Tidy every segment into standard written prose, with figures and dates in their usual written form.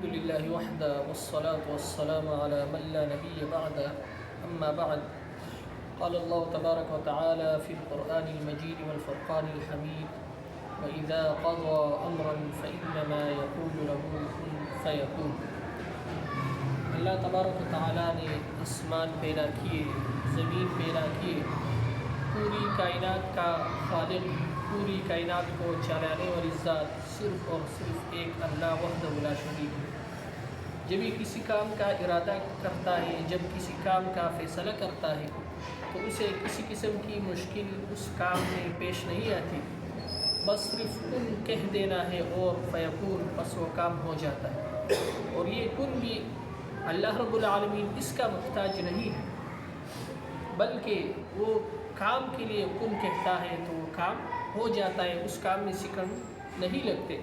الحمد لله وحده والصلاة والسلام على من لا نبي بعده أما بعد قال الله تبارك وتعالى في القرآن المجيد والفرقان الحميد وإذا قضى أمرا فإنما يقول له كن فيكون. اللہ تبارک و تعالیٰ نے آسمان پیدا کیے، زمین پیدا کیے، پوری کائنات کا خالق، پوری کائنات کو چلانے والی ذات صرف اور صرف ایک اللہ وحدہ لا شریک ہے. جب بھی کسی کام کا ارادہ کرتا ہے، جب کسی کام کا فیصلہ کرتا ہے تو اسے کسی قسم کی مشکل اس کام میں پیش نہیں آتی، بس صرف کن کہہ دینا ہے اور فیکون، بس وہ کام ہو جاتا ہے. اور یہ کن بھی اللہ رب العالمین اس کا محتاج نہیں ہے، بلکہ وہ کام کے لیے کن کہتا ہے تو وہ کام ہو جاتا ہے، اس کام میں سیکنڈ نہیں لگتے،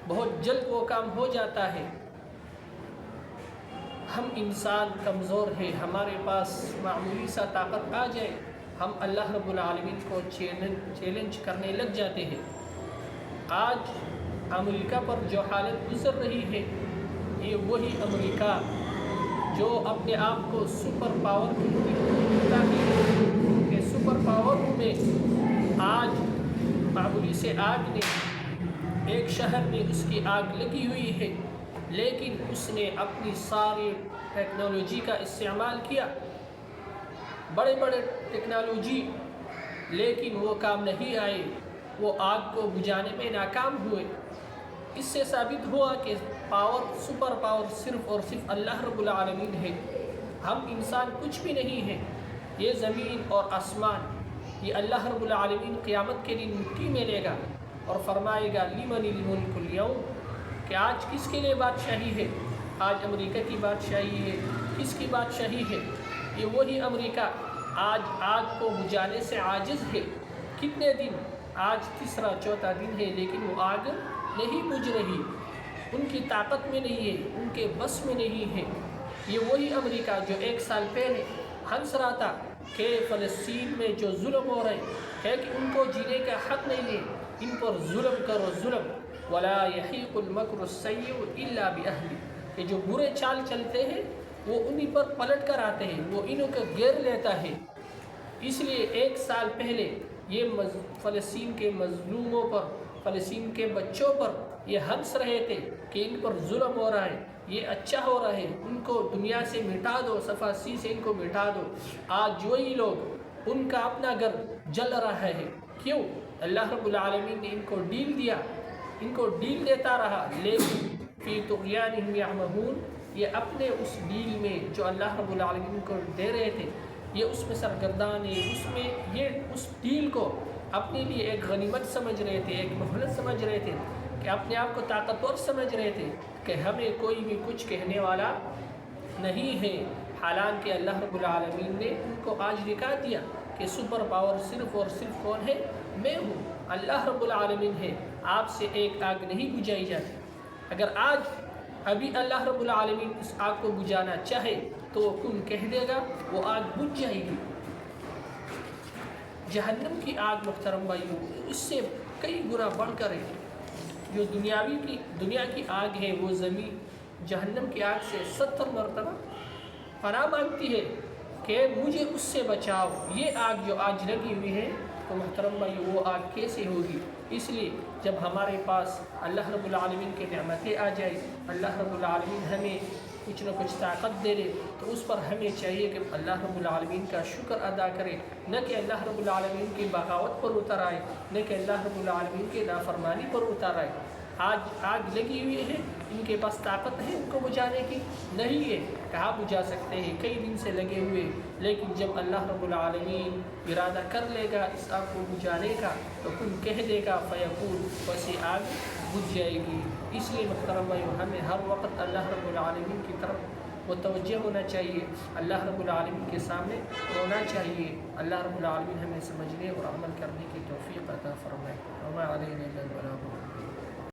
بہت جلد وہ کام ہو جاتا ہے. ہم انسان کمزور ہیں، ہمارے پاس معمولی سا طاقت آ جائے ہم اللہ رب العالمین کو چیلنج کرنے لگ جاتے ہیں. آج امریکہ پر جو حالت گزر رہی ہے، یہ وہی امریکہ جو اپنے آپ کو سپر پاور کہ سپر پاور میں آج معمولی سے آگ نے ایک شہر میں اس کی آگ لگی ہوئی ہے، لیکن اس نے اپنی ساری ٹیکنالوجی کا استعمال کیا، بڑے بڑے ٹیکنالوجی، لیکن وہ کام نہیں آئے، وہ آگ کو بجھانے میں ناکام ہوئے. اس سے ثابت ہوا کہ سپر پاور صرف اور صرف اللہ رب العالمین ہے. ہم انسان کچھ بھی نہیں ہیں. یہ زمین اور آسمان یہ اللہ رب العالمین قیامت کے دن مٹھی میں لے گا اور فرمائے گا لمن الملک اليوم، کہ آج کس کے لیے بادشاہی ہے؟ آج امریکہ کی بادشاہی ہے. کس کی بادشاہی ہے؟ یہ وہی امریکہ آج آگ کو بجھانے سے عاجز ہے. کتنے دن؟ آج تیسرا چوتھا دن ہے، لیکن وہ آگ نہیں بجھ رہی، ان کی طاقت میں نہیں ہے، ان کے بس میں نہیں ہے. یہ وہی امریکہ جو ایک سال پہلے ہنس رہا تھا کہ فلسطین میں جو ظلم ہو رہے ہے کہ ان کو جینے کا حق نہیں ہے، ان پر ظلم کرو ظلم. وَلَا يَحِيقُ الْمَكْرُ السَّيِّئُ إِلَّا بِأَهْلِهِ، کہ جو برے چال چلتے ہیں وہ انہی پر پلٹ کر آتے ہیں، وہ انہوں کو گھیر لیتا ہے. اس لیے ایک سال پہلے یہ فلسطین کے مظلوموں پر، فلسطین کے بچوں پر یہ ہنس رہے تھے کہ ان پر ظلم ہو رہا ہے، یہ اچھا ہو رہا ہے، ان کو دنیا سے مٹا دو، صفاسی سے ان کو مٹا دو. آج وہی لوگ، ان کا اپنا گھر جل رہا ہے. کیوں؟ اللہ رب العالمین نے ان کو ڈیل دیا، ان کو ڈیل دیتا رہا، لیکن فی طغیانہم یعمہون، یہ اپنے اس ڈیل میں جو اللہ رب العالمین کو دے رہے تھے یہ اس میں سرگردان ہے. اس میں یہ اس ڈیل کو اپنے لیے ایک غنیمت سمجھ رہے تھے، ایک مہلت سمجھ رہے تھے، کہ اپنے آپ کو طاقتور سمجھ رہے تھے کہ ہمیں کوئی بھی کچھ کہنے والا نہیں ہے. حالانکہ اللہ رب العالمین نے ان کو آج دکھا دیا کہ سپر پاور صرف اور صرف کون ہے؟ میں ہوں، اللہ رب العالمین ہے. آپ سے ایک آگ نہیں بجھائی جاتی. اگر آج ابھی اللہ رب العالمین اس آگ کو بجھانا چاہے تو وہ کن کہہ دے گا، وہ آگ بجھ جائے گی. جہنم کی آگ محترم بھائیوں اس سے کئی گنا بڑھ کر ہے. جو دنیا کی آگ ہے وہ زمین جہنم کی آگ سے 70 مرتبہ پناہ مانگتی ہے کہ مجھے اس سے بچاؤ. یہ آگ جو آج لگی ہوئی ہے تو محترم بھائی وہ آگ کیسے ہوگی؟ اس لیے جب ہمارے پاس اللہ رب العالمین کے نعمتیں آ جائے، اللہ رب العالمین ہمیں کچھ نہ کچھ طاقت دے دے، تو اس پر ہمیں چاہیے کہ اللہ رب العالمین کا شکر ادا کرے، نہ کہ اللہ رب العالمین کی بغاوت پر اتر آئے، نہ کہ اللہ رب العالمین کی نافرمانی پر اتر آئے. آج آگ لگی ہوئی ہے، ان کے پاس طاقت ہے ان کو بجھانے کی؟ نہیں ہے. کہاں بجھا سکتے ہیں؟ کئی دن سے لگے ہوئے. لیکن جب اللہ رب العالمین ارادہ کر لے گا اس آگ کو بجھانے کا تو کن کہہ دے گا فیکون، ویسے آگ بجھ جائے گی. اس لیے محترم بھائیو ہمیں ہر وقت اللہ رب العالمین کی طرف متوجہ ہونا چاہیے، اللہ رب العالمین کے سامنے رونا چاہیے. اللہ رب العالمین ہمیں سمجھنے اور عمل کرنے کی توفیق عطا فرمائے. وما علینا الا البلاغ.